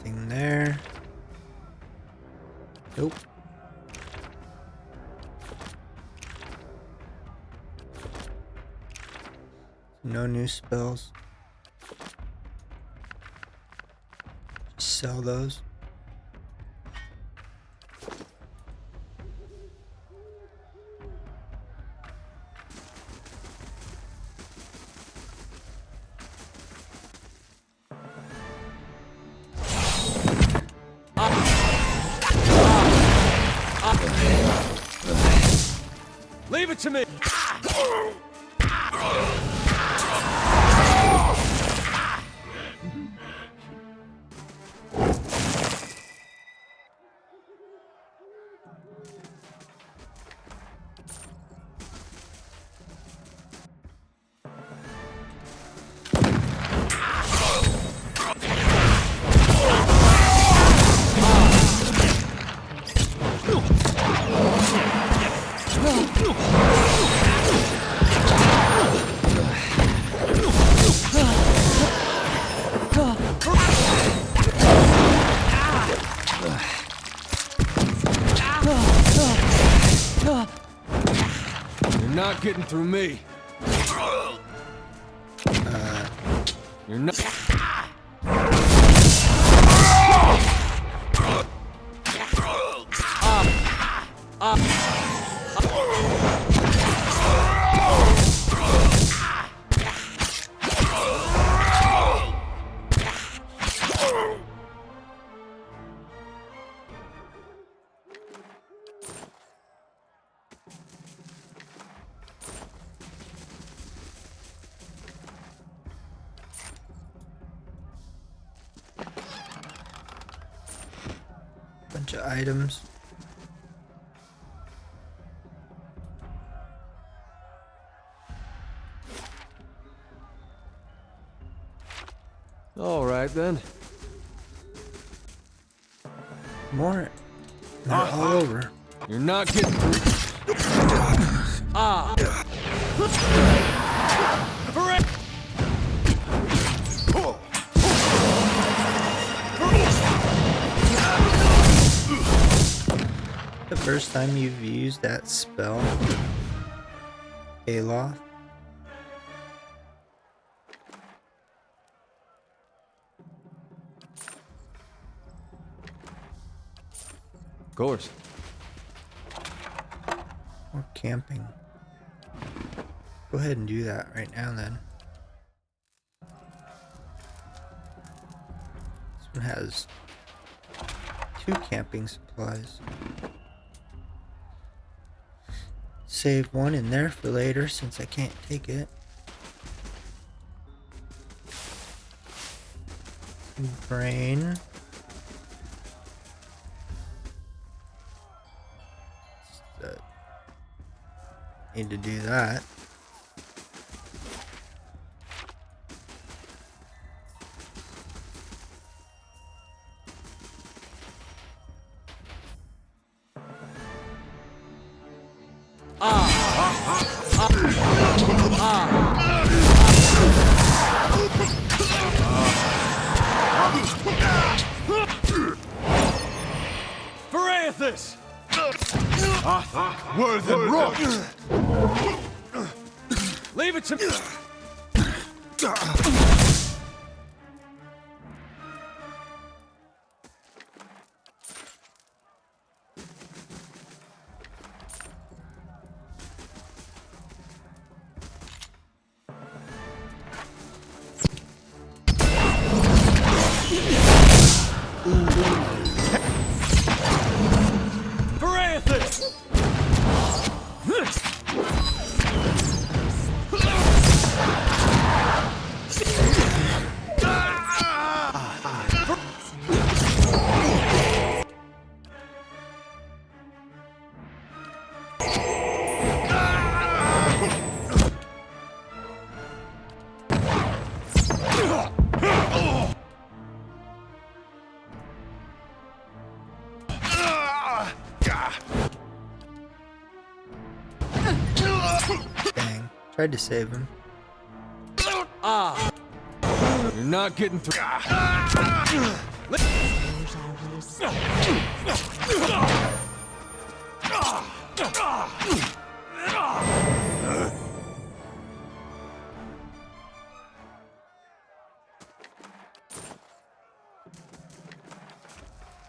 Anything there? Nope. No new spells. Just sell those. Leave it to me! You're not getting through me. You're not. Bunch of items. All right then. More. They're all over. You're not getting through. Ah. The first time you've used that spell, Aloth. Of course. Or camping. Go ahead and do that right now then. This one has 2 camping supplies. Save one in there for later since I can't take it. Brain. Need to do that. Varathis! Worth and rot! Leave it to me! Varathis! Dang. Tried to save him. You're not getting through.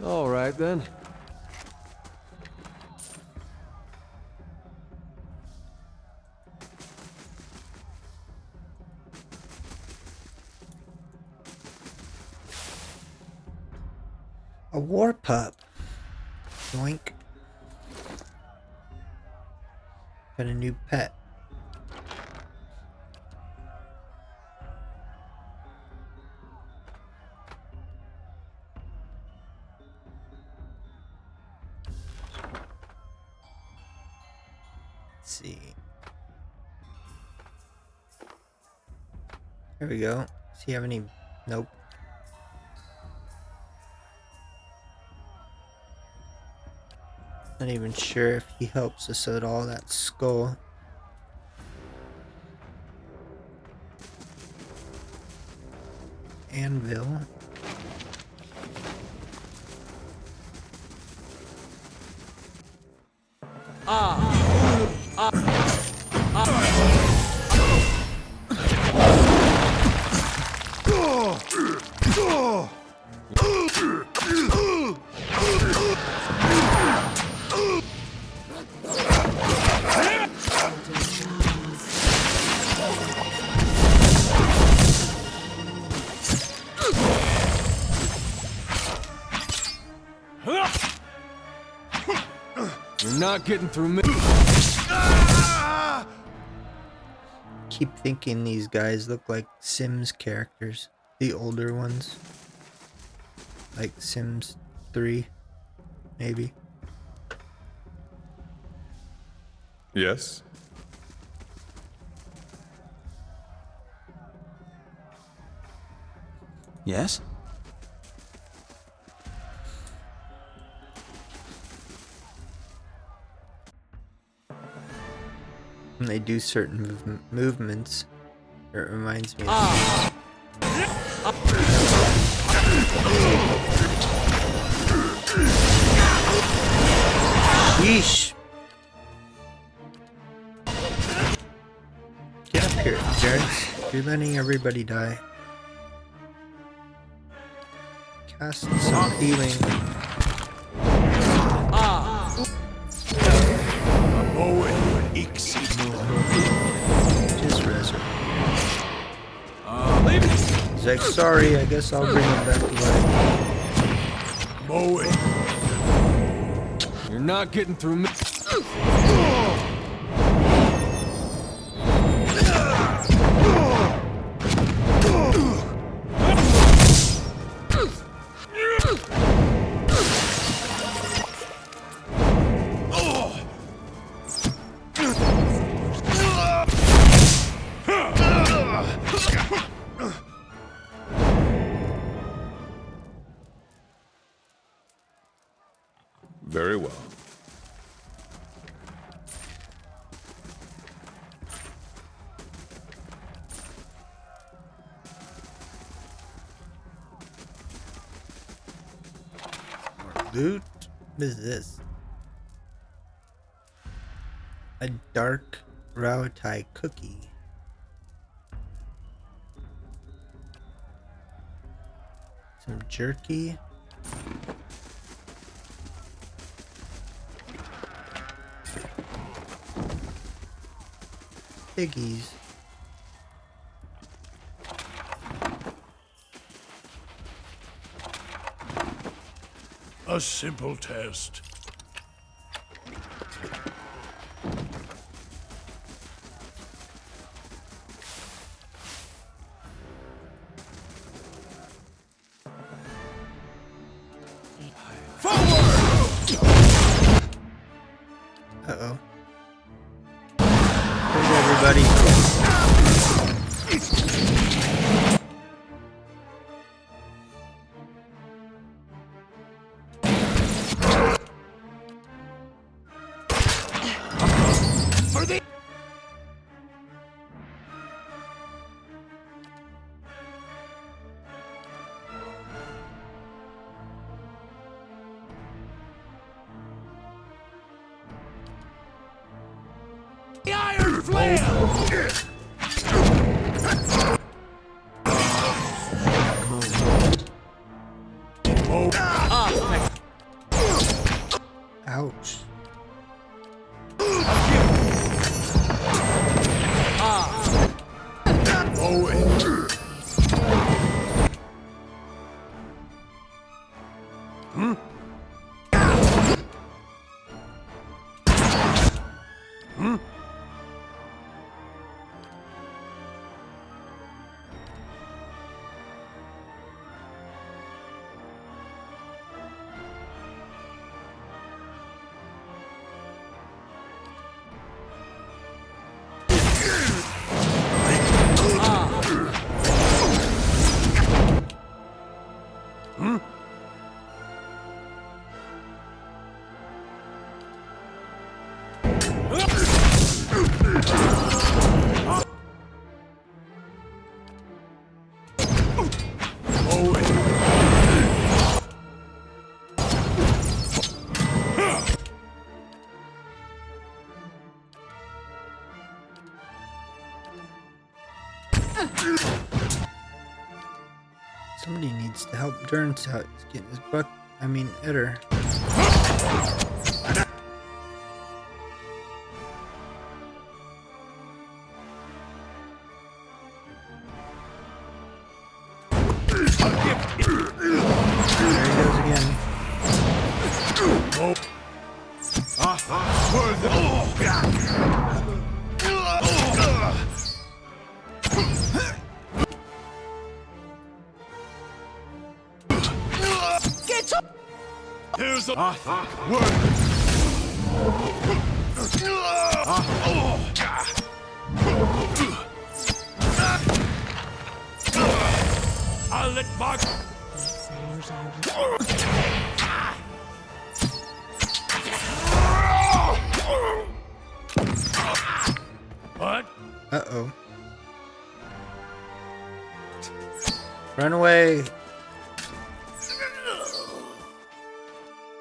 All right then. A war pup. Yoink. Got a new pet. Let's see. There we go. Does he have any? Nope. Not even sure if he helps us at all. That skull. Anvil. You're not getting through me. Keep thinking these guys look like Sims characters. The older ones. Like Sims 3, maybe. Yes? Yes? When they do certain movements, it reminds me of Yeesh. Get up here, Terrence. You're letting everybody die. Cast some healing. Just resurrect. He's like, sorry, I guess I'll bring him back to life. You're not getting through me. Very well. Loot? What is this? A dark Rautai cookie. Some jerky. Piggies. A simple test. Uh-oh. There's everybody. Ouch. Somebody needs to help Durance out. He's getting his Eder. There he goes again. Here's a word. I'll let Mark. What? Uh-oh. Run away.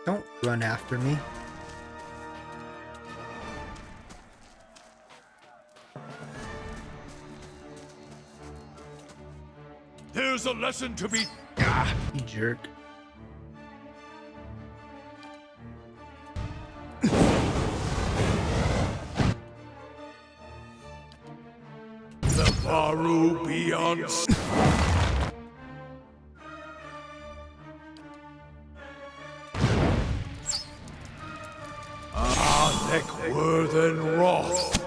Don't run after me. Here's a lesson to be. You jerk. The Varu beyond. Worthen Wrath.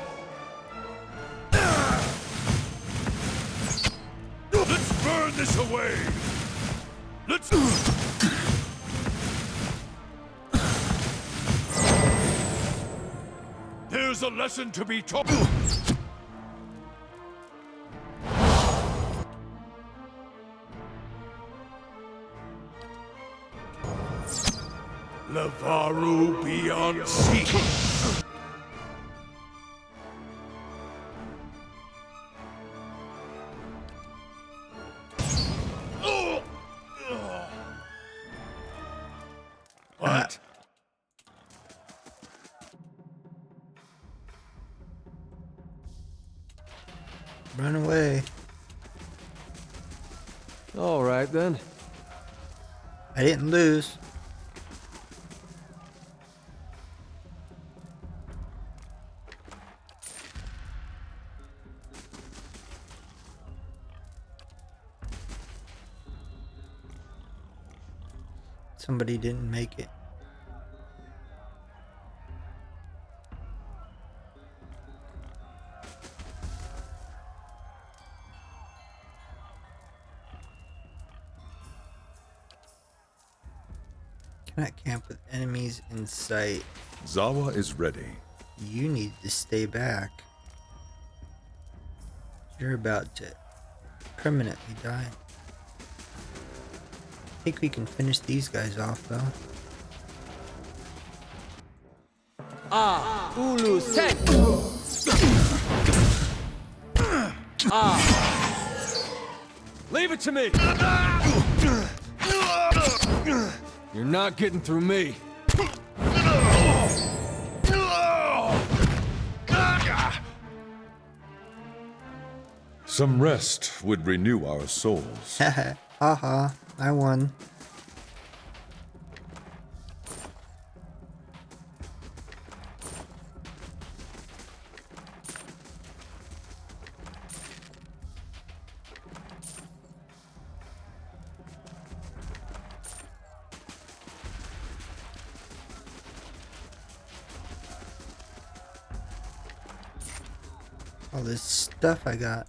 Let's burn this away. Let's. There's a lesson to be taught. Lavaru beyond sea. What? Run away. All right, then. I didn't lose. Somebody didn't make it. Cannot camp with enemies in sight. Zawa is ready. You need to stay back. You're about to permanently die. I think we can finish these guys off though. Ulu Sen. Leave it to me. You're not getting through me. Some rest would renew our souls. Haha, I won. All this stuff I got.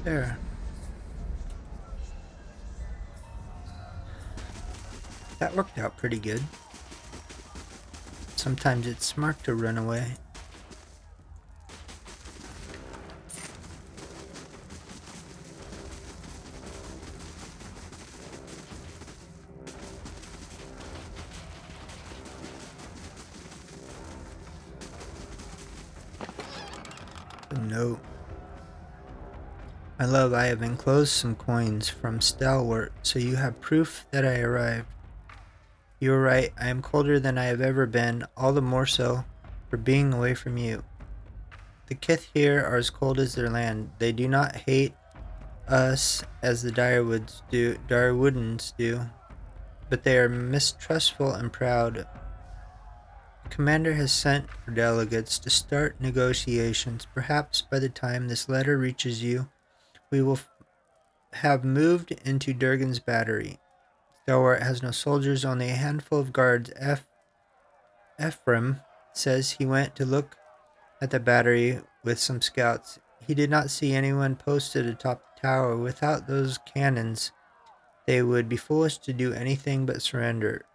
There. That worked out pretty good. Sometimes it's smart to run away. Note. My love, I have enclosed some coins from Stalwart, so you have proof that I arrived. You are right, I am colder than I have ever been, all the more so for being away from you. The Kith here are as cold as their land. They do not hate us as the Direwoodans do, but they are mistrustful and proud. The commander has sent for delegates to start negotiations. Perhaps by the time this letter reaches you, we will have moved into Durgan's battery. Stalwart has no soldiers, only a handful of guards. Ephraim says he went to look at the battery with some scouts. He did not see anyone posted atop the tower. Without those cannons, they would be foolish to do anything but surrender.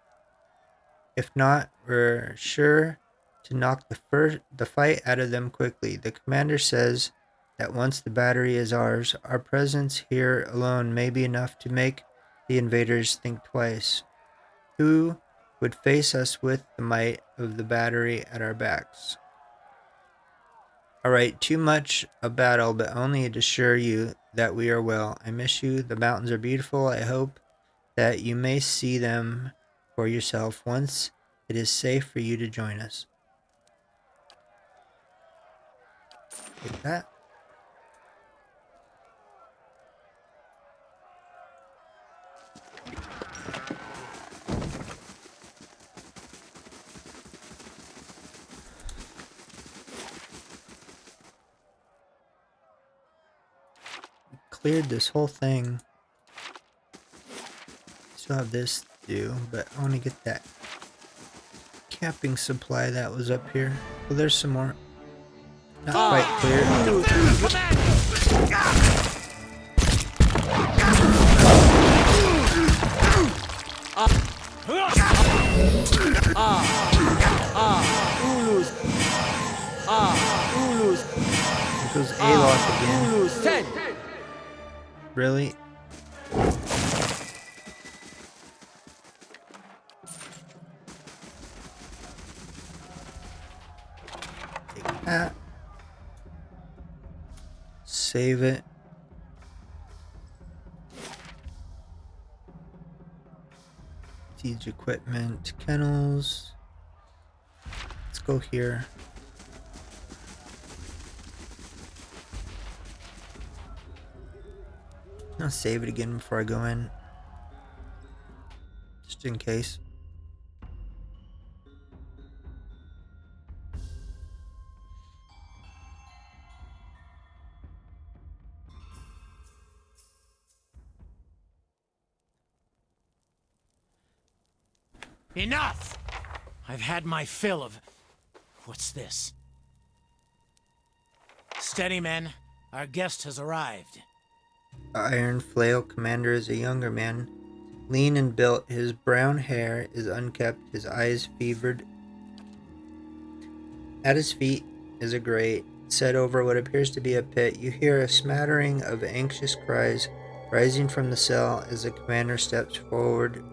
If not, we're sure to knock the fight out of them quickly. The commander says that once the battery is ours, our presence here alone may be enough to make the invaders think twice. Who would face us with the might of the battery at our backs? Alright, too much a battle, but only to assure you that we are well. I miss you. The mountains are beautiful. I hope that you may see them for yourself once it is safe for you to join us. Take that. Cleared this whole thing. Still have this to do, but I want to get that camping supply that was up here. Well, there's some more. Not quite clear. There goes Aloth again. Really? Take that. Save it. Siege equipment, kennels. Let's go here. I'll save it again before I go in. Just in case. Enough! I've had my fill of... What's this? Steady, men. Our guest has arrived. The Iron Flail Commander is a younger man, lean and built. His brown hair is unkempt, his eyes fevered. At his feet is a grate set over what appears to be a pit. You hear a smattering of anxious cries rising from the cell as the commander steps forward.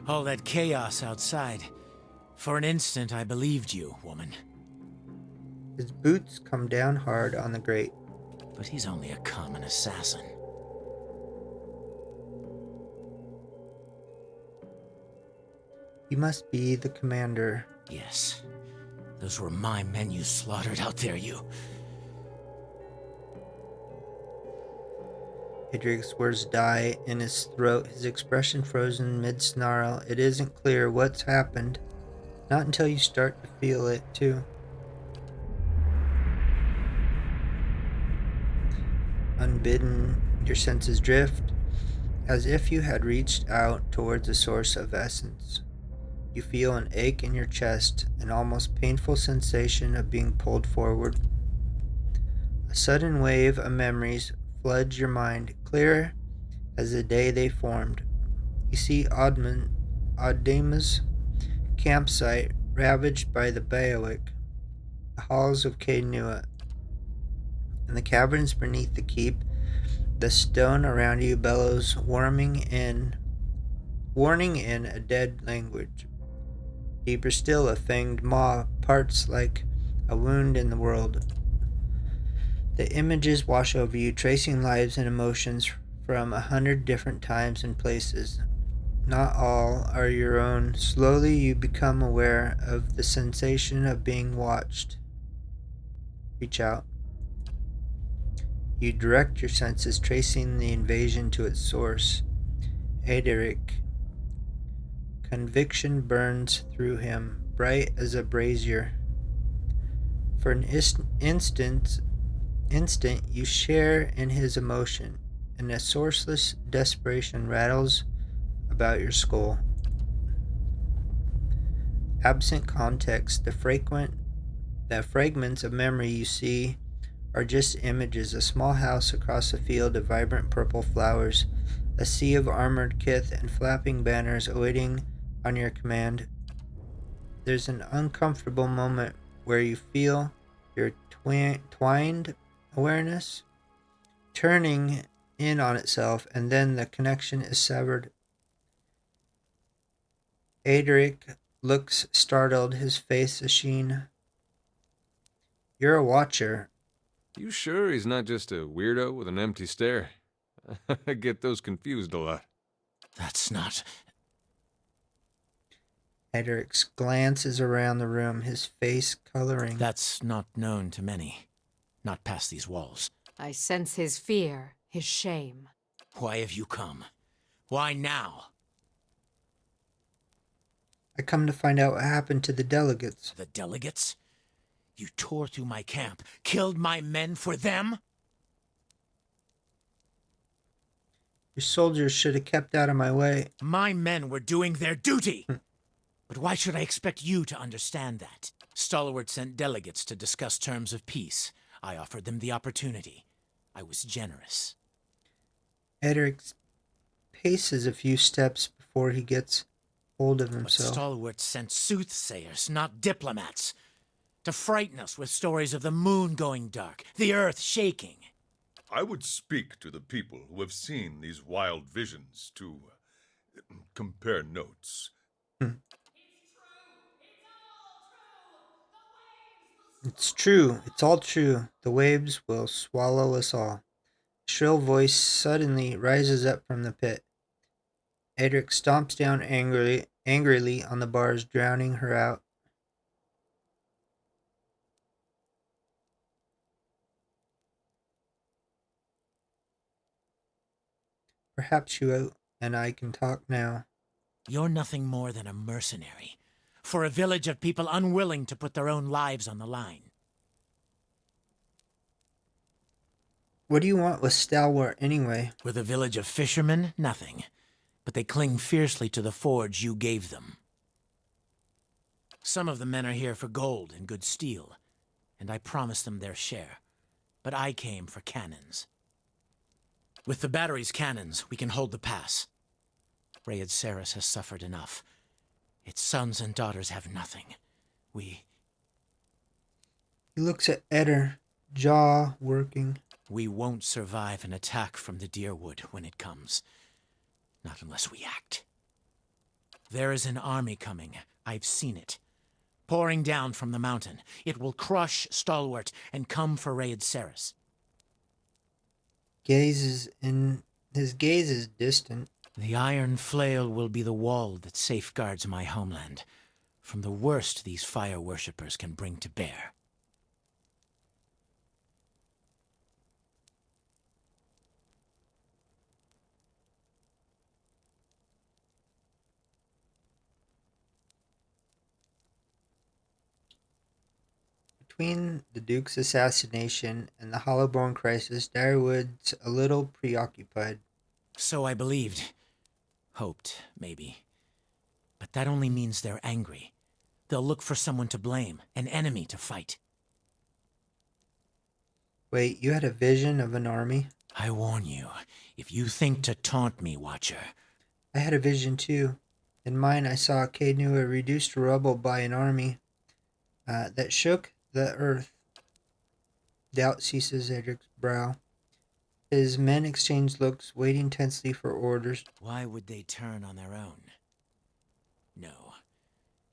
All that chaos outside. For an instant, I believed you, woman. His boots come down hard on the grate. but he's only a common assassin. You must be the commander. Yes. Those were my men you slaughtered out there, you. Adric's words die in his throat, his expression frozen mid-snarl. It isn't clear what's happened. Not until you start to feel it, too. Unbidden, your senses drift, as if you had reached out towards a source of essence. You feel an ache in your chest, an almost painful sensation of being pulled forward. A sudden wave of memories floods your mind, clear as the day they formed. You see Audema's campsite ravaged by the Baoic, the halls of Kainua, and the caverns beneath the keep. The stone around you bellows, warning in a dead language. Deeper still, a fanged maw parts like a wound in the world. The images wash over you, tracing lives and emotions from 100 different times and places. Not all are your own. Slowly you become aware of the sensation of being watched. Reach out. You direct your senses, tracing the invasion to its source. Adric. Conviction burns through him, bright as a brazier. For an instant, you share in his emotion, and a sourceless desperation rattles about your skull. Absent context, the fragments of memory you see are just images. A small house across a field of vibrant purple flowers, a sea of armored kith and flapping banners awaiting on your command. There's an uncomfortable moment where you feel your twined awareness turning in on itself, and then the connection is severed. Adric looks startled, his face a sheen. You're a watcher. You sure he's not just a weirdo with an empty stare? I get those confused a lot. That's not... Adric's glances around the room, his face coloring. That's not known to many. Not past these walls. I sense his fear, his shame. Why have you come? Why now? I come to find out what happened to the delegates. The delegates? You tore through my camp, killed my men for them? Your soldiers should have kept out of my way. My men were doing their duty! But why should I expect you to understand that? Stalwart sent delegates to discuss terms of peace. I offered them the opportunity. I was generous. Adric paces a few steps before he gets hold of But himself. Stalwart sent soothsayers, not diplomats, to frighten us with stories of the moon going dark, the earth shaking. I would speak to the people who have seen these wild visions to compare notes. It's true. It's all true. The waves will swallow us all. A shrill voice suddenly rises up from the pit. Adric stomps down angrily on the bars, drowning her out. Perhaps you and I can talk now. You're nothing more than a mercenary for a village of people unwilling to put their own lives on the line. What do you want with Stalwart anyway? With a village of fishermen, nothing. But they cling fiercely to the forge you gave them. Some of the men are here for gold and good steel, and I promised them their share. But I came for cannons. With the battery's cannons, we can hold the pass. Rayed Saris has suffered enough. Its sons and daughters have nothing. He looks at Eder, jaw working. We won't survive an attack from the Deerwood when it comes. Not unless we act. There is an army coming. I've seen it. Pouring down from the mountain. It will crush Stalwart and come for Rayed Saris. His gaze is distant. The iron flail will be the wall that safeguards my homeland from the worst these fire worshippers can bring to bear. Between the Duke's assassination and the Hollowborn crisis, Direwood's a little preoccupied. So I believed. Hoped, maybe. But that only means they're angry. They'll look for someone to blame, an enemy to fight. Wait, you had a vision of an army? I warn you, if you think to taunt me, Watcher. I had a vision too. In mine, I saw Kainua reduced to rubble by an army that shook the earth. Doubt seizes Edric's brow. His men exchange looks, waiting tensely for orders. Why would they turn on their own? No,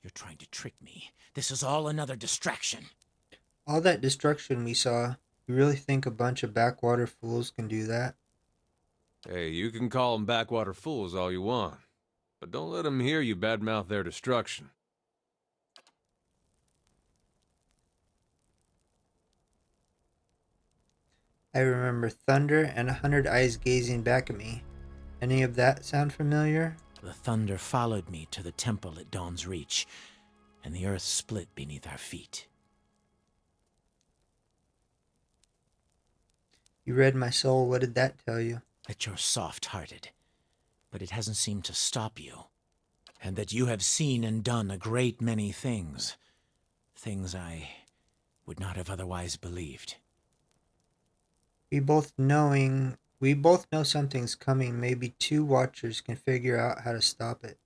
you're trying to trick me. This is all another distraction. All that destruction we saw, you really think a bunch of backwater fools can do that? Hey, you can call them backwater fools all you want, but don't let them hear you badmouth their destruction. I remember thunder and 100 eyes gazing back at me. Any of that sound familiar? The thunder followed me to the temple at Dawn's Reach, and the earth split beneath our feet. You read my soul. What did that tell you? That you're soft-hearted, but it hasn't seemed to stop you. And that you have seen and done a great many things. Things I would not have otherwise believed. We both know something's coming. Maybe two watchers can figure out how to stop it.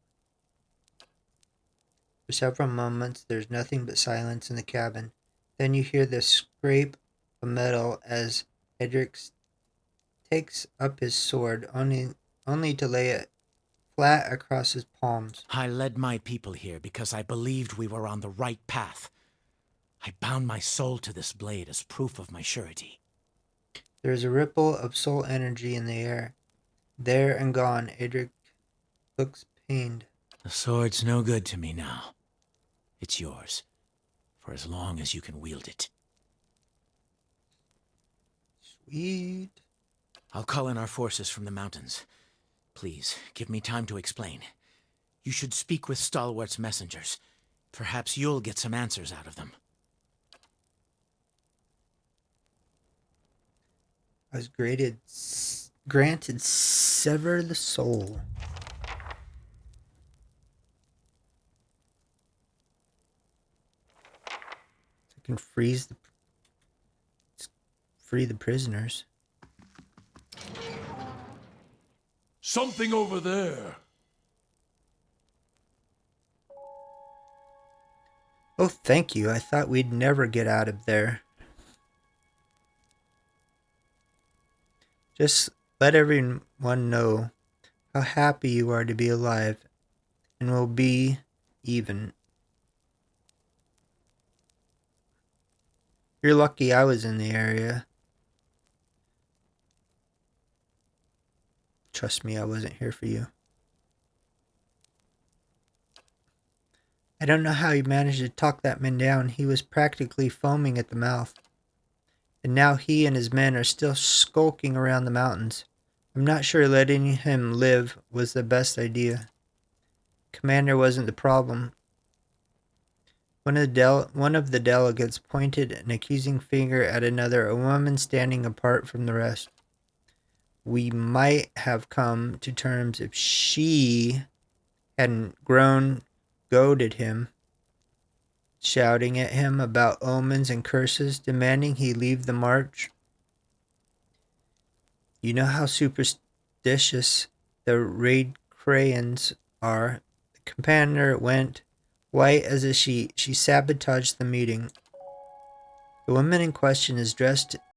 For several moments, there's nothing but silence in the cabin. Then you hear the scrape of metal as Edric takes up his sword, only to lay it flat across his palms. I led my people here because I believed we were on the right path. I bound my soul to this blade as proof of my surety. There is a ripple of soul energy in the air. There and gone, Edric looks pained. The sword's no good to me now. It's yours, for as long as you can wield it. Sweet. I'll call in our forces from the mountains. Please, give me time to explain. You should speak with Stalwart's messengers. Perhaps you'll get some answers out of them. I was granted sever the soul. I can free the prisoners. Something over there. Oh, thank you. I thought we'd never get out of there. Just let everyone know how happy you are to be alive, and will be even. You're lucky I was in the area. Trust me, I wasn't here for you. I don't know how he managed to talk that man down. He was practically foaming at the mouth. And now he and his men are still skulking around the mountains. I'm not sure letting him live was the best idea. Commander wasn't the problem. One of the delegates pointed an accusing finger at another, a woman standing apart from the rest. We might have come to terms if she hadn't goaded him, shouting at him about omens and curses, demanding he leave the march. You know how superstitious the raid crayons are. The commander went white as a sheet. She sabotaged the meeting. The woman in question is dressed